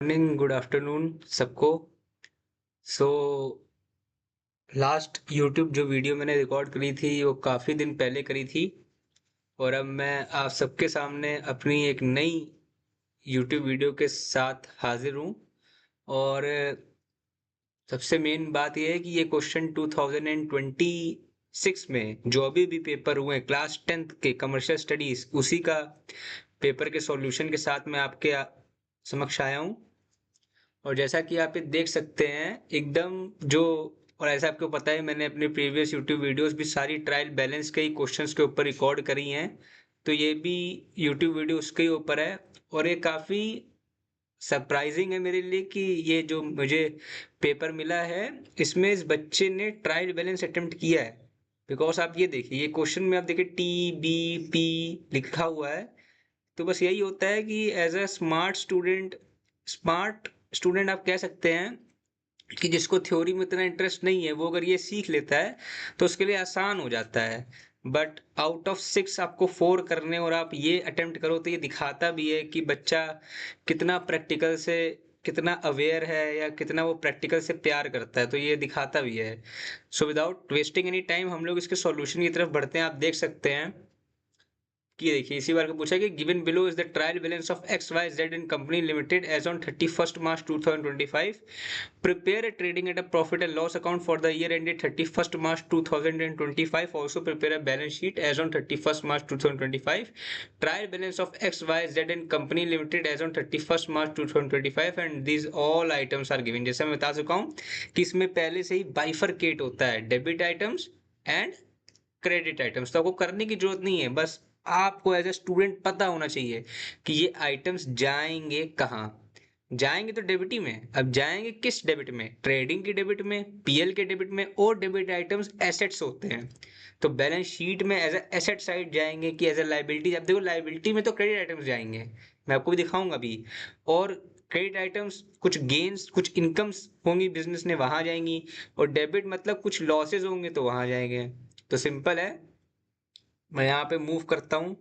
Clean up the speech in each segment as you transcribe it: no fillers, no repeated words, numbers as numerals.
Morning, good afternoon सबको। So last YouTube जो video मैंने रिकॉर्ड करी थी वो काफ़ी दिन पहले करी थी। और अब मैं आप सबके सामने अपनी एक नई यूट्यूब वीडियो के साथ हाजिर हूँ। और सबसे मेन बात यह है कि ये क्वेश्चन 2026 में जो अभी भी पेपर हुए क्लास 10th के कमर्शियल स्टडीज उसी का पेपर के सॉल्यूशन के साथ मैं आपके समक्ष आया हूँ। और जैसा कि आप ये देख सकते हैं एकदम जो, और ऐसा आपको पता है मैंने अपने प्रीवियस यूट्यूब वीडियोस भी सारी ट्रायल बैलेंस के ही क्वेश्चंस के ऊपर रिकॉर्ड करी हैं। तो ये भी यूट्यूब वीडियो उसके ही ऊपर है। और ये काफ़ी सरप्राइजिंग है मेरे लिए कि ये जो मुझे पेपर मिला है इसमें इस बच्चे ने ट्रायल बैलेंस अटेम्प्ट किया है। बिकॉज आप ये देखिए, ये क्वेश्चन में आप देखिए TBP लिखा हुआ है। तो बस यही होता है कि एज अ स्मार्ट स्टूडेंट आप कह सकते हैं कि जिसको थ्योरी में इतना इंटरेस्ट नहीं है वो अगर ये सीख लेता है तो उसके लिए आसान हो जाता है। बट आउट ऑफ 6 आपको 4 करने और आप ये अटेम्प्ट करो तो ये दिखाता भी है कि बच्चा कितना प्रैक्टिकल से, कितना अवेयर है या कितना वो प्रैक्टिकल से प्यार करता है। तो ये दिखाता भी है। So without wasting any time हम लोग इसके सॉल्यूशन की तरफ बढ़ते हैं। आप देख सकते हैं कि देखिए इसी बार को पूछा कि given below is the trial balance of X Y Z in company limited as on 31st March 2025। Prepare a trading at a profit and loss account for the year ended 31st March 2025। also prepare a balance sheet as on 31st March 2025। trial balance of x y z and company limited as on 31st March 2025 and these all items are given। जैसे मैं बता चुका हूँ कि इसमें पहले से ही bifurcate होता है debit items and credit items. तो आपको करने की जरूरत नहीं है, बस आपको एज ए स्टूडेंट पता होना चाहिए कि ये आइटम्स जाएंगे कहाँ। जाएंगे तो डेबिट ही में। अब जाएंगे किस डेबिट में? ट्रेडिंग की डेबिट में, PL के डेबिट में। और डेबिट आइटम्स एसेट्स होते हैं तो बैलेंस शीट में एज ए एसेट साइड जाएंगे कि एज ए लाइबिलिटी। अब देखो लाइबिलिटी में तो क्रेडिट आइटम्स जाएंगे, मैं आपको भी दिखाऊंगा अभी। और क्रेडिट आइटम्स कुछ गेन्स कुछ इनकम्स होंगी बिजनेस ने वहां जाएंगी। और डेबिट मतलब कुछ लॉसेज होंगे तो वहां जाएंगे। तो सिंपल है, मैं यहाँ पे मूव करता हूँ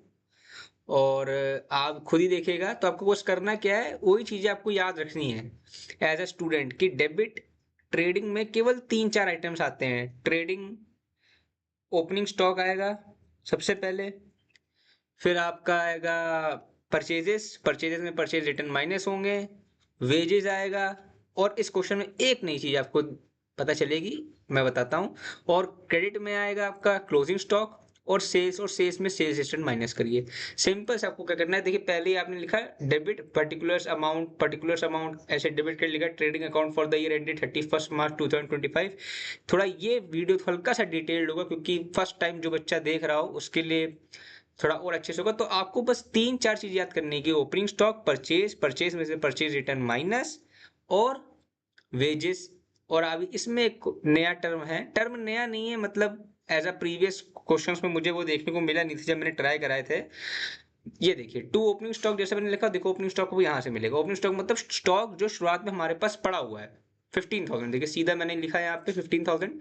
और आप खुद ही देखिएगा। तो आपको बस करना क्या है, वही चीज़ें आपको याद रखनी है एज अ स्टूडेंट कि डेबिट ट्रेडिंग में केवल 3-4 आइटम्स आते हैं। ट्रेडिंग ओपनिंग स्टॉक आएगा सबसे पहले, फिर आपका आएगा परचेजेस, परचेजेस में परचेज रिटर्न माइनस होंगे, वेजेस आएगा। और इस क्वेश्चन में एक नई चीज आपको पता चलेगी, मैं बताता हूँ। और क्रेडिट में आएगा आपका क्लोजिंग स्टॉक और सेल्स में सेल्स रिटर्न माइनस करिए। सिंपल से आपको क्या करना है, देखिए पहले ही आपने लिखा डेबिट पर्टिकुलर्स अमाउंट ऐसे डेबिट क्रेडिट लिखा trading account for the year ended 31st March 2025। थोड़ा ये वीडियो हल्का सा डिटेल्ड होगा क्योंकि फर्स्ट टाइम जो बच्चा देख रहा हो उसके लिए थोड़ा और अच्छे से होगा। तो आपको बस 3-4 चीज याद करनी है कि ओपनिंग स्टॉक, परचेज, परचेज में से परचेज रिटर्न माइनस, और वेजेस। और अभी इसमें एक नया टर्म है, टर्म नया नहीं है, मतलब एज अ प्रीवियस क्वेश्चंस में मुझे वो देखने को मिला नहीं था जब मैंने ट्राई कराए थे। ये देखिए टू ओपनिंग स्टॉक जैसे मैंने लिखा, देखो ओपनिंग स्टॉक को यहाँ से मिलेगा। ओपनिंग स्टॉक मतलब स्टॉक जो शुरुआत में हमारे पास पड़ा हुआ है 15,000। देखिए सीधा मैंने लिखा है यहाँ पे 15,000।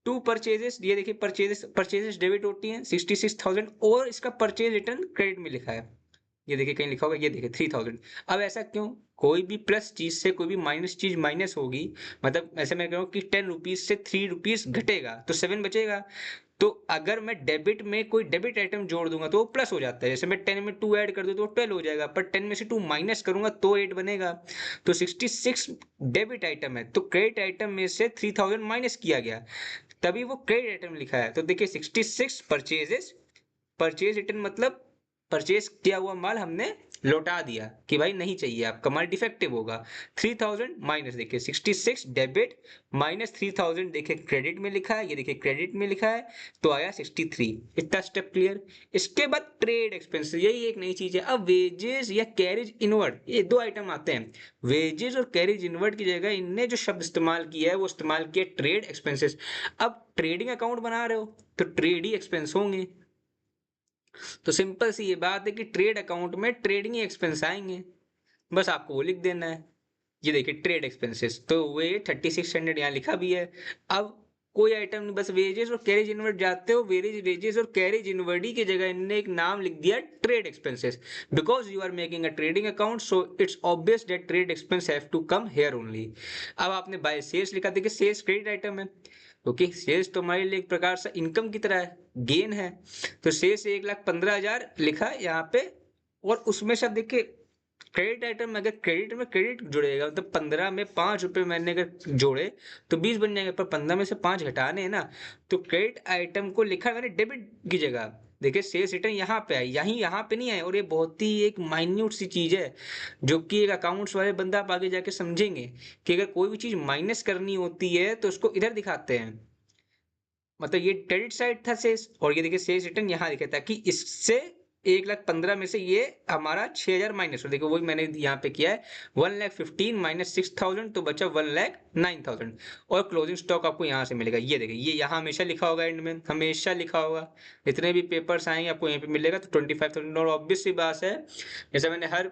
टू परचेजेस, ये देखिए परचेजेस परचेजेस डेबिट होती हैं 66,000 और इसका परचेज रिटर्न क्रेडिट में लिखा है। ये देखिए कहीं लिखा होगा, ये देखिए 3,000। अब ऐसा क्यों? कोई भी प्लस चीज से कोई भी माइनस चीज माइनस होगी, मतलब ऐसे मैं कह रहा हूँ कि 10 रुपीज से 3 रुपीज घटेगा तो 7 बचेगा। तो अगर मैं डेबिट में कोई डेबिट आइटम जोड़ दूंगा तो वो प्लस हो जाता है। जैसे मैं 10 में 2 ऐड कर दूं तो 12 हो जाएगा, पर 10 में से 2 माइनस करूंगा तो 8 बनेगा। तो 66 डेबिट आइटम है तो क्रेडिट आइटम में से 3,000 माइनस किया गया, तभी वो क्रेडिट आइटम लिखा है। तो देखिए 66 परचेजेस, परचेज रिटर्न मतलब परचेज किया हुआ माल हमने लौटा दिया कि भाई नहीं चाहिए, आपका माल डिफेक्टिव होगा। 3,000 माइनस, देखिए 66 डेबिट माइनस 3,000, देखिए क्रेडिट में लिखा है, ये देखिए क्रेडिट में लिखा है तो आया 63। इतना स्टेप क्लियर। इसके बाद ट्रेड एक्सपेंस, यही एक नई चीज है। अब वेजेस या कैरिज इनवर्ड, ये दो आइटम आते हैं। वेजेस और कैरिज इनवर्ड की जगह इनने जो शब्द इस्तेमाल किया है वो इस्तेमाल किया ट्रेड एक्सपेंसेस। अब ट्रेडिंग अकाउंट बना रहे हो तो ट्रेड ही एक्सपेंस होंगे। तो सिंपल सी ये बात है कि ट्रेड अकाउंट में ट्रेडिंग एक्सपेंस आएंगे, बस आपको वो लिख देना है। ये देखिए ट्रेड एक्सपेंसेस तो वे 3600 यहाँ लिखा भी है। अब कोई आइटम नहीं, बस वेजेस और कैरेज इनवर्ड जाते हो, वेजेस और कैरेज इनवर्ड की जगह इनने एक नाम लिख दिया trade expenses, because you are making a trading account, so it's obvious that trade expense have to come here only. अब आपने बाय सेल्स लिखा, देखिए सेल्स क्रेडिट आइटम है, क्योंकि सेल्स तो हमारे लिए एक प्रकार से इनकम की तरह है, गेन है, तो सेल्स 1,15,000 लिखा यहाँ पे, और उसमें से अब देखिए क्रेडिट आइटम में अगर क्रेडिट में क्रेडिट जुड़ेगा, मतलब 15 में 5 रुपए मैंने अगर जोड़े तो 20 बन जाएंगे, पर 15 में से 5 घटाने हैं ना, तो क्रेडिट आइटम को लिखा मैंने डेबिट की जगह। देखिए सेल्स रिटर्न यहाँ पे है, यहाँ पे नहीं है, और ये बहुत ही एक माइन्यूट सी चीज है जो कि एक अकाउंट्स वाले बंदा आप आगे जाके समझेंगे कि अगर कोई भी चीज माइनस करनी होती है तो उसको इधर दिखाते हैं, मतलब ये क्रेडिट साइड था सेल्स, और ये देखिए सेल्स रिटर्न यहाँ लिखा था कि इससे 1,15,000 में से ये हमारा 6,000 माइनस, और देखो वही मैंने यहाँ पे किया है, 1,15,000 माइनस 6,000 तो बचा 1,09,000, और क्लोजिंग स्टॉक आपको यहाँ से मिलेगा, ये देखिए ये यहाँ हमेशा लिखा होगा, एंड में हमेशा लिखा होगा, जितने भी पेपर्स आएंगे आपको यहीं पे मिलेगा, तो 25,000। और ऑब्वियस सी बात है, जैसे मैंने हर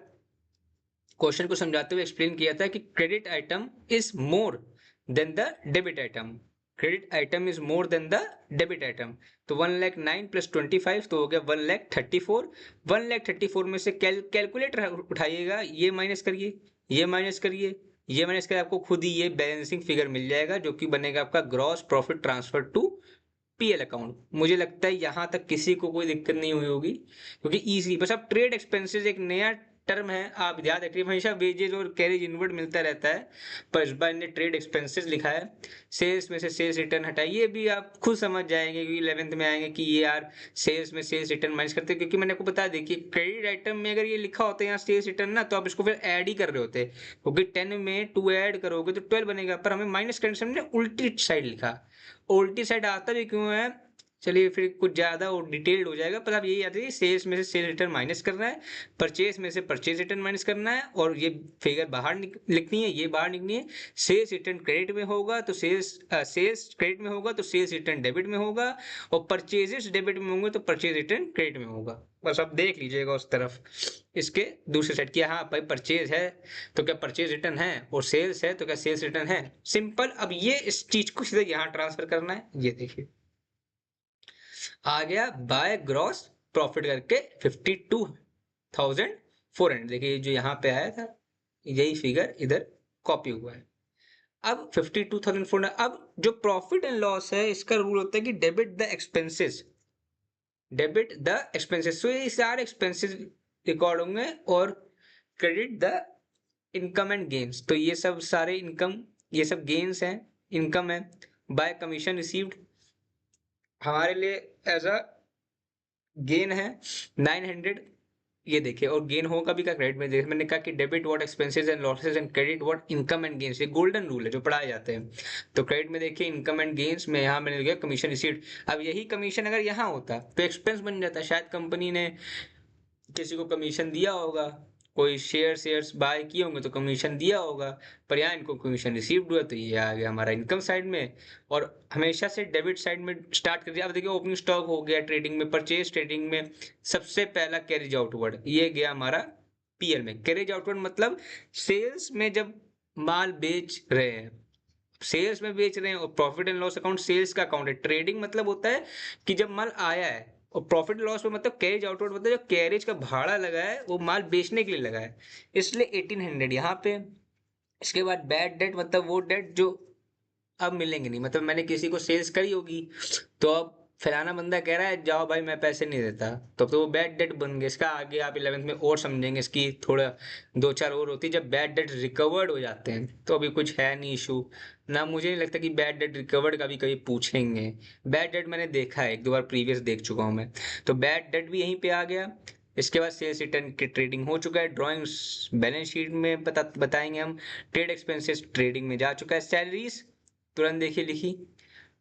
क्वेश्चन को समझाते हुए एक्सप्लेन किया था कि credit item is more than the debit item, credit item is more than the debit item. तो 1,09,000 प्लस 25 तो हो गया 1,34,000। 1,34,000 में से कैलकुलेटर उठाइएगा, ये माइनस करिए, ये माइनस करिए, ये माइनस करिए, आपको खुद ही ये बैलेंसिंग फिगर मिल जाएगा जो कि बनेगा आपका gross profit transfer to PL account. मुझे लगता है यहां तक किसी को कोई दिक्कत नहीं हुई होगी, क्योंकि इजी, बस अब ट्रेड एक्सपेंसेस एक नया टर्म है, आप याद रखिए, हमेशा वेजेज और कैरेज इनवर्ड मिलता रहता है, पर इस बार इन्हें ट्रेड एक्सपेंसेस लिखा है। सेल्स में से सेल्स रिटर्न हटाइए, भी आप खुद समझ जाएंगे क्योंकि 11th में आएंगे कि ये यार सेल्स में सेल्स रिटर्न माइनस करते हैं, क्योंकि मैंने आपको बता दी कि क्रेडिट आइटम में अगर ये लिखा होता है यहाँ सेल्स रिटर्न ना, तो आप इसको फिर ऐड ही कर रहे होते, क्योंकि 10 में 2 ऐड करोगे तो 12 बनेगा, पर हमें माइनस करने से हमने उल्टी साइड लिखा। उल्टी साइड आता भी क्यों है, चलिए फिर कुछ ज्यादा और डिटेल्ड हो जाएगा, पर अब यही आता है सेल्स में से सेल रिटर्न माइनस करना है, परचेज में से परचेज रिटर्न माइनस करना है, और ये फिगर बाहर लिखनी है, ये बाहर लिखनी है। सेल्स रिटर्न क्रेडिट में होगा तो सेल्स क्रेडिट में होगा तो सेल्स रिटर्न डेबिट में होगा, और परचेजेस डेबिट में होंगे तो परचेज रिटर्न क्रेडिट में होगा। बस आप देख लीजिएगा उस तरफ, इसके दूसरे साइड की, हाँ भाई परचेज है तो क्या परचेज रिटर्न है, और सेल्स है तो क्या सेल्स रिटर्न है, सिंपल। अब ये इस चीज को सीधे यहाँ ट्रांसफर करना है, ये देखिए आ गया बाय ग्रॉस प्रॉफिट करके 52,400। देखिए जो यहाँ पे आया था यही फिगर इधर कॉपी हुआ है। अब 52,400, अब जो प्रॉफिट एंड लॉस है इसका रूल होता है कि debit the expenses, debit the expenses, तो ये सारे एक्सपेंसेस रिकॉर्ड होंगे, और credit the income and gains, तो ये सब सारे इनकम, ये सब गेन्स हैं, इनकम है। बाय कमीशन रिसीव्ड हमारे लिए एज अ गेन है 900, ये देखिए, और गेन होगा भी का क्रेडिट में, जैसे मैंने कहा कि debit what expenses and losses and credit what income and gains, ये गोल्डन रूल है जो पढ़ाए जाते हैं। तो क्रेडिट में देखिए इनकम एंड गेन्स में यहाँ मैंने लिखा कमीशन रिसीव्ड। अब यही कमीशन अगर यहाँ होता तो एक्सपेंस बन जाता, शायद कंपनी ने किसी को कमीशन दिया होगा, कोई शेयर्स बाय किए होंगे तो कमीशन दिया होगा, पर यहाँ इनको कमीशन रिसीव्ड हुआ तो ये आ गया हमारा इनकम साइड में, और हमेशा से डेबिट साइड में स्टार्ट कर दिया। अब देखिए ओपनिंग स्टॉक हो गया ट्रेडिंग में, परचेज ट्रेडिंग में सबसे पहला कैरेज आउटवर्ड, ये गया हमारा पीएल में। कैरेज आउटवर्ड मतलब सेल्स में जब माल बेच रहे हैं, सेल्स में बेच रहे हैं, और profit and loss account sales का अकाउंट है। ट्रेडिंग मतलब होता है कि जब माल आया है, और प्रॉफिट लॉस में मतलब कैरेज आउटवर्ड मतलब जो कैरेज का भाड़ा लगा है वो माल बेचने के लिए लगा है, इसलिए 1800 यहाँ पे। इसके बाद बैड डेट मतलब वो डेट जो अब मिलेंगे नहीं, मतलब मैंने किसी को सेल्स करी होगी तो अब फलाना बंदा कह रहा है जाओ भाई मैं पैसे नहीं देता, तो वो बैड डेट बन गया। इसका आगे आप 11th में और समझेंगे, इसकी थोड़ा 2-4 और होती है, जब बैड डेट रिकवर्ड हो जाते हैं तो अभी कुछ है नहीं इशू ना, मुझे नहीं लगता कि बैड डेट रिकवर्ड का भी कभी पूछेंगे। बैड डेट मैंने देखा है, 1-2 बार प्रीवियस देख चुका हूँ मैं, तो बैड डेट भी यहीं पे आ गया। इसके बाद सेल्स रिटर्न की ट्रेडिंग हो चुका है, ड्रॉइंग्स बैलेंस शीट में बताएंगे हम, ट्रेड एक्सपेंसेस ट्रेडिंग में जा चुका है, सैलरीज तुरंत देखिए लिखी,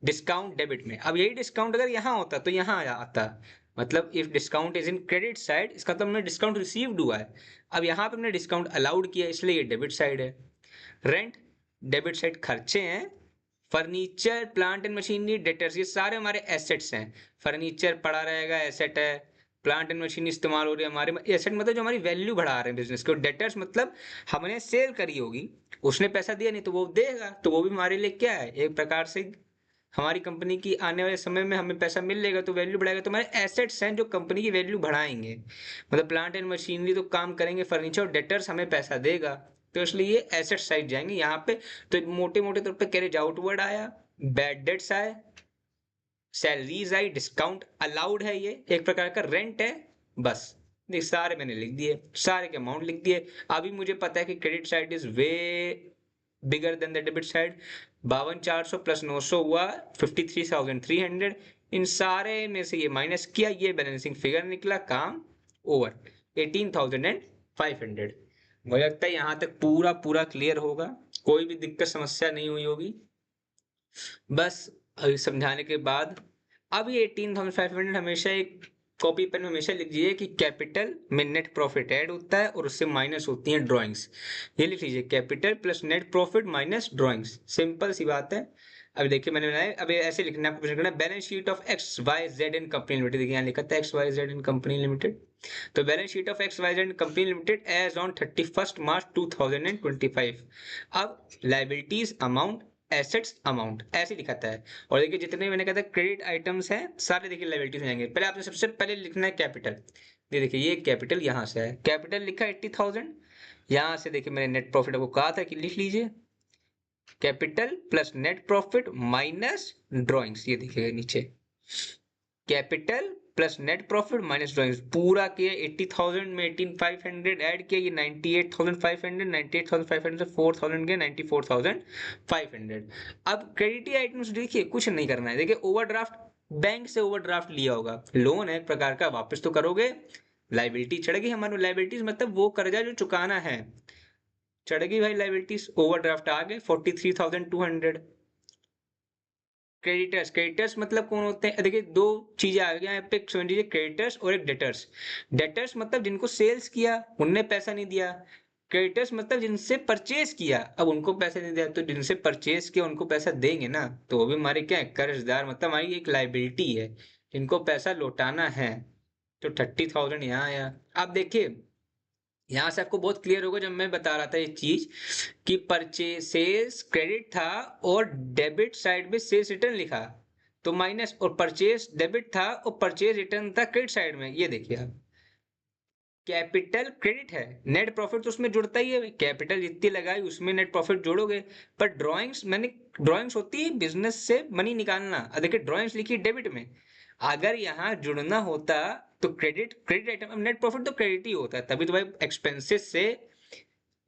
डिस्काउंट डेबिट में। अब यही डिस्काउंट अगर यहाँ होता तो यहाँ आता, मतलब if discount is in credit side, इसका तो हमने डिस्काउंट रिसीव्ड हुआ है, अब यहाँ पे हमने डिस्काउंट अलाउड किया इसलिए ये डेबिट साइड है। रेंट डेबिट साइड खर्चे हैं, furniture plant and machinery debtors ये सारे हमारे एसेट्स हैं, फर्नीचर पड़ा रहेगा एसेट है, प्लांट एंड मशीन इस्तेमाल हो रही है हमारे, एसेट मतलब जो हमारी वैल्यू बढ़ा रहे हैं बिजनेस को, डेटर्स मतलब हमने सेल करी होगी, उसने पैसा दिया नहीं तो वो देगा, तो वो भी हमारे लिए क्या है एक प्रकार से हमारी कंपनी की आने वाले समय में हमें पैसा मिलेगा तो वैल्यू बढ़ाएगा, तो हमारे एसेट्स हैं जो कंपनी की वैल्यू बढ़ाएंगे, मतलब प्लांट एंड मशीनरी तो काम करेंगे, फर्नीचर और डेटर्स हमें पैसा देगा, तो इसलिए ये एसेट साइड जाएंगे यहाँ पे। तो मोटे मोटे तौर पे कैरेज आउटवर्ड आया, बैड डेट्स आए, सैलरीज आई, डिस्काउंट अलाउड है, ये एक प्रकार का रेंट है, बस ये सारे मैंने लिख दिए, सारे के अमाउंट लिख दिए। अभी मुझे पता है कि credit side is way bigger than the debit side. 52,400 plus 900 हुआ 53,300। इन सारे में से ये माइनस किया, ये बैलेंसिंग फिगर निकला, काम ओवर 18,500। मुझे लगता है यहाँ तक पूरा पूरा क्लियर होगा, कोई भी दिक्कत समस्या नहीं हुई होगी। बस अभी समझाने के बाद अब ये 18,500 हमेशा एक कॉपी पेन में हमेशा लिख लीजिए कि कैपिटल में नेट प्रॉफिट ऐड होता है और उससे माइनस होती है ड्राइंग्स। ये लिख लीजिए, capital plus net profit minus drawings, simple सी बात है। अभी देखिए मैंने बनाया, अभी ऐसे लिखना है आपको, लिखना balance sheet of X Y Z and company limited. देखिए यहाँ लिखा था X Y Z and company limited, तो balance sheet of X Y Z company limited as on 31 March 2025। अब लाइबिलिटीज अमाउंट, एसेट्स अमाउंट ऐसे लिखाता है। और देखिए जितने मैंने कहा था क्रेडिट आइटम्स हैं सारे देखिए लाइबिलिटीज में जाएंगे। पहले आपने सबसे पहले लिखना है कैपिटल। ये देखिए ये कैपिटल यहाँ से है, कैपिटल लिखा 80,000। यहाँ से देखिए मैंने नेट प्रॉफिट आपको कहा था कि लिख लीजिए capital plus net profit minus drawings. ये देखिएगा नीचे capital plus net profit minus drawings पूरा किया। 80,000 में 18,500 ऐड किया, ये 98,500, 98,500 से 4,000 गया 94,500। अब क्रेडिट आइटम्स देखिए कुछ नहीं करना है। देखिए ओवरड्राफ्ट, बैंक से ओवरड्राफ्ट लिया होगा, लोन है एक प्रकार का, वापस तो करोगे, लाइबिलिटी चढ़ेगी हमारी। लाइबिलिटीज मतलब वो कर्जा जो चुकाना है, चढ़ेगी भाई लाइबिलिटीज। ओवरड्राफ्ट आ गए 43,200। क्रेडिटर्स, क्रेडिटर्स मतलब कौन होते हैं, देखिए दो चीजें आ गई यहाँ पे, समझ लीजिए क्रेडिटर्स और एक डेटर्स। डेटर्स मतलब जिनको सेल्स किया उनने पैसा नहीं दिया, क्रेडिटर्स मतलब जिनसे परचेज किया अब उनको पैसा नहीं दिया, तो जिनसे परचेज किया उनको पैसा देंगे ना, तो वो भी हमारे क्या है, कर्जदार, मतलब हमारी एक लाइबिलिटी है, जिनको पैसा लौटाना है। तो 30,000 यहाँ आया। अब देखिए यहाँ से आपको बहुत क्लियर होगा जब मैं बता रहा था ये चीज कि परचेसेस क्रेडिट था और डेबिट साइड में सेल्स रिटर्न लिखा, तो माइनस, और परचेस डेबिट था और परचेज रिटर्न था क्रेडिट साइड में। ये देखिए आप, कैपिटल क्रेडिट है, नेट प्रॉफिट तो उसमें जुड़ता ही है, कैपिटल जितनी लगाई उसमें नेट प्रॉफिट जोड़ोगे। पर ड्राइंग्स मैंने, ड्राइंग्स होती है बिजनेस से मनी निकालना, देखिए ड्राइंग्स लिखी डेबिट में, अगर यहाँ जुड़ना होता तो credit, credit item, net profit तो क्रेडिट ही होता है, तभी तो भाई एक्सपेंसेस से,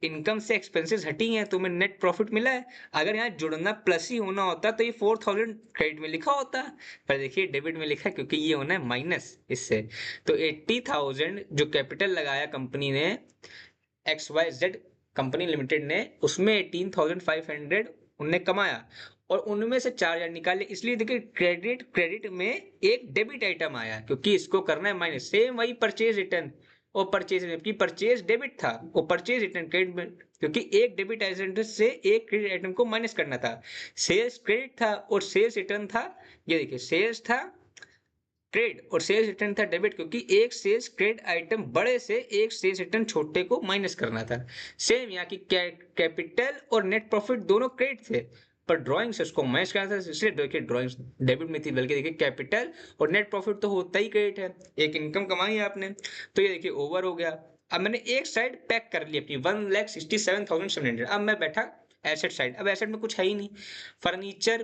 इनकम से एक्सपेंसेस हटी हैं तो हमें नेट प्रॉफिट मिला है। अगर यहाँ जुड़ना प्लस ही होना होता तो ये 4,000 क्रेडिट में लिखा होता, पर देखिए डेबिट में लिखा है क्योंकि ये होना है माइनस इससे। तो 80,000 जो कैपिटल लगाया कंपनी ने, X Y Z company limited ने, उसमें 18,500 उनने कमाया और उनमें से 4,000 निकाले, इसलिए देखिए क्रेडिट, क्रेडिट में एक डेबिट आइटम आया क्योंकि इसको करना है माइनस। सेम वही परचेज रिटर्न और परचेज, जबकि परचेज डेबिट था और परचेज रिटर्न क्रेडिट में, क्योंकि एक डेबिट आइटम से एक क्रेडिट आइटम को माइनस करना था। सेल्स क्रेडिट था और सेल्स रिटर्न था, ये देखिए सेल्स था क्रेडिट और सेल्स रिटर्न था डेबिट, क्योंकि एक सेल्स क्रेडिट आइटम बड़े से एक सेल्स रिटर्न छोटे को माइनस करना था। सेम यहाँ की कैपिटल और नेट प्रॉफिट दोनों क्रेडिट थे, पर ड्राइंग से उसको मैच करना था, इसलिए देखिए ड्राइंग्स डेबिट में थी, बल्कि देखिए कैपिटल और नेट प्रॉफिट तो होता ही क्रेडिट है, एक इनकम कमाई है आपने, तो ये देखिए ओवर हो गया। अब मैंने एक साइड पैक कर ली अपनी 1,67,700। अब मैं बैठा एसेट साइड, अब एसेट में कुछ है ही नहीं, furniture,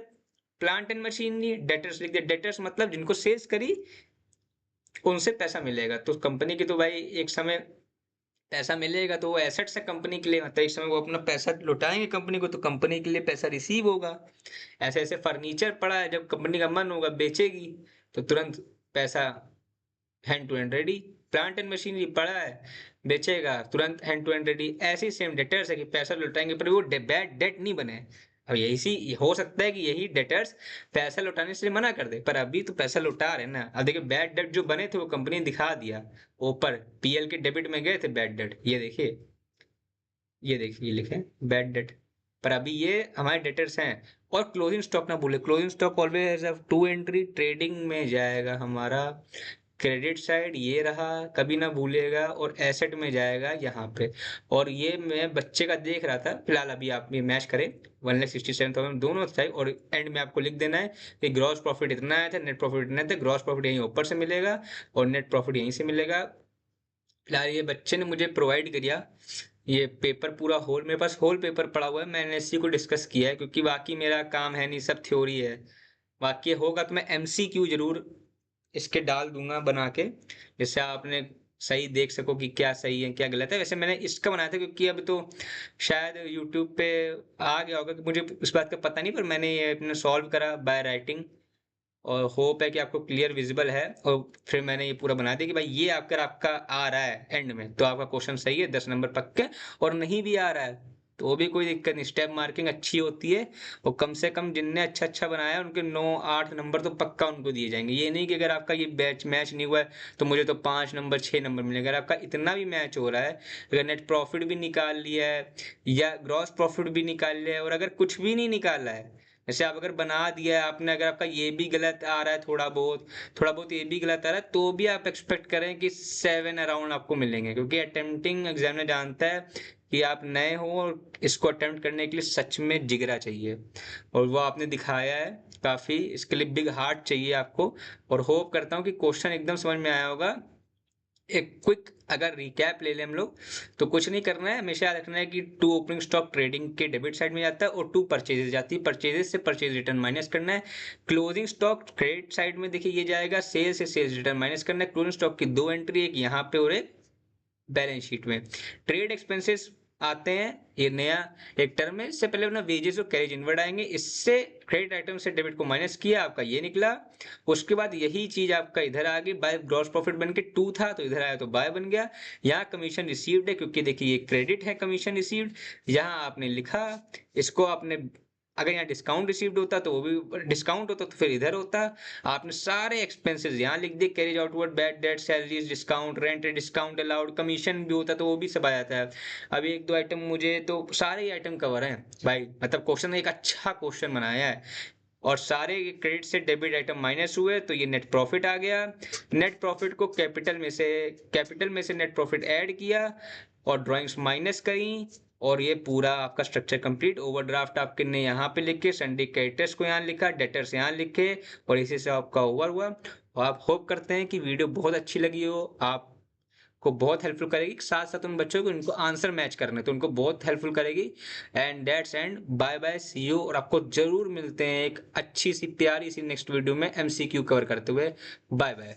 plant and machinery, debtors लिख दिया, डेटर्स मतलब जिनको सेल्स करी उनसे पैसा मिलेगा, तो कंपनी की तो भाई एक समय पैसा मिलेगा तो वो एसेट्स है कंपनी के लिए, मतलब एक समय वो अपना पैसा लौटाएंगे कंपनी को, तो कंपनी के लिए पैसा रिसीव होगा। ऐसे ऐसे फर्नीचर पड़ा है, जब कंपनी का मन होगा बेचेगी तो तुरंत पैसा hand to hand ready. Plant and machinery पड़ा है, बेचेगा तुरंत हैंड टू हैंड रेडी। ऐसे ही सेम डेटर्स है कि पैसा लौटाएंगे पर वो बैड डेट नहीं बने। अब यही सी हो सकता है कि यही डेटर्स पैसा लौटाने से मना कर दे, पर अभी तो पैसा लौटा रहे ना। अब देखिए बैड डेट जो बने थे वो कंपनी दिखा दिया, ऊपर पीएल के डेबिट में गए थे बैड डेट, ये देखिए, ये देखिए लिखे बैड डेट, पर अभी ये हमारे डेटर्स हैं। और क्लोजिंग स्टॉक ना भूले, closing stock always to entry trading में जाएगा हमारा क्रेडिट साइड ये रहा, कभी ना भूलिएगा, और एसेट में जाएगा यहाँ पे। और ये मैं बच्चे का देख रहा था, फिलहाल अभी आप ये मैच करें 1,67,000 दोनों साइड, और एंड में आपको लिख देना है कि ग्रॉस प्रॉफिट इतना आया था, नेट प्रॉफिट इतना था। ग्रॉस प्रॉफिट यहीं ऊपर से मिलेगा और नेट प्रॉफिट यहीं से मिलेगा। फिलहाल ये बच्चे ने मुझे प्रोवाइड किया ये पेपर, पूरा होल मेरे पास होल पेपर पड़ा हुआ है, मैंने इसी को डिस्कस किया है, क्योंकि बाकी मेरा काम है नहीं, सब थ्योरी है। बाकी होगा तो मैं एमसीक्यू जरूर इसके डाल दूंगा बना के, जिससे आपने सही देख सको कि क्या सही है क्या गलत है। वैसे मैंने इसका बनाया था क्योंकि अब तो शायद यूट्यूब पे आ गया होगा, कि मुझे इस बात का पता नहीं, पर मैंने ये अपने सॉल्व करा बाय राइटिंग, और होप है कि आपको क्लियर विजिबल है। और फिर मैंने ये पूरा बना दिया कि भाई ये अगर आपका आ रहा है एंड में तो आपका क्वेश्चन सही है, 10 नंबर पक्के। और नहीं भी आ रहा है तो भी कोई दिक्कत नहीं, स्टेप मार्किंग अच्छी होती है। और कम से कम जिनने अच्छा अच्छा बनाया है उनके 9-8 नंबर तो पक्का उनको दिए जाएंगे। ये नहीं कि अगर आपका ये बैच मैच नहीं हुआ है तो मुझे तो 5 नंबर 6 नंबर मिलेंगे। अगर आपका इतना भी मैच हो रहा है, अगर नेट प्रॉफिट भी निकाल लिया है या ग्रॉस प्रॉफिट भी निकाल लिया है, और अगर कुछ भी नहीं निकाला है, जैसे आप अगर बना दिया है आपने, अगर आपका ये भी गलत आ रहा है, थोड़ा बहुत ये भी गलत आ रहा है, तो भी आप एक्सपेक्ट करें कि 7 अराउंड आपको मिलेंगे। क्योंकि अटेम्प्टिंग एग्जामिनर जानता है कि आप नए हो और इसको अटेम्प्ट करने के लिए सच में जिगरा चाहिए, और वो आपने दिखाया है काफी। इसके लिए बिग हार्ट चाहिए आपको। और होप करता हूँ कि क्वेश्चन एकदम समझ में आया होगा। एक क्विक अगर रिकैप ले लें हम लोग, तो कुछ नहीं करना है, हमेशा याद रखना है कि 2 ओपनिंग स्टॉक ट्रेडिंग के डेबिट साइड में जाता है और 2 परचेजेस जाती है, परचेजेस से परचेज रिटर्न माइनस करना है। क्लोजिंग स्टॉक क्रेडिट साइड में देखिए ये जाएगा, सेल से सेल्स रिटर्न माइनस करना है। क्लोजिंग स्टॉक की 2 एंट्री, एक यहाँ पे और एक बैलेंस शीट में। ट्रेड एक्सपेंसेस आते हैं, ये नया एक टर्म है। इससे पहले अपना वेजेस और कैरेज इनवर्ड आएंगे, इससे क्रेडिट आइटम से डेबिट को माइनस किया, आपका ये निकला। उसके बाद यही चीज आपका इधर आ गई, बाय ग्रॉस प्रॉफिट बन के 2 था तो इधर आया तो बाय बन गया। यहाँ कमीशन रिसीव्ड है क्योंकि देखिए ये क्रेडिट है कमीशन रिसीव्ड। यहाँ आपने लिखा, इसको आपने, अगर यहाँ डिस्काउंट रिसीव्ड होता तो वो भी डिस्काउंट होता तो फिर इधर होता। आपने सारे एक्सपेंसेस यहाँ लिख दिए, carriage outward, bad debt, salaries, discount, rent, discount allowed, commission भी होता तो वो भी सब आ जाता है। अभी 1-2 आइटम, मुझे तो सारे ही आइटम कवर हैं भाई, मतलब क्वेश्चन एक अच्छा क्वेश्चन बनाया है। और सारे क्रेडिट से डेबिट आइटम माइनस हुए तो ये नेट प्रॉफिट आ गया। नेट प्रॉफिट को कैपिटल में से नेट प्रॉफिट ऐड किया और ड्राइंग्स माइनस करी, और ये पूरा आपका स्ट्रक्चर कंप्लीट। ओवरड्राफ्ट आपके ने यहाँ पे लिख के, सिंडिकेटर्स को यहाँ लिखा, डेटर्स यहाँ लिखे, और इसी से आपका ओवर हुआ। और आप होप करते हैं कि वीडियो बहुत अच्छी लगी हो, आपको बहुत हेल्पफुल करेगी। साथ साथ उन बच्चों को उनको आंसर मैच करने तो उनको बहुत हेल्पफुल करेगी। And that's end, bye bye, see you. और आपको जरूर मिलते हैं एक अच्छी सी प्यारी सी नेक्स्ट वीडियो में एमसीक्यू कवर करते हुए। Bye bye.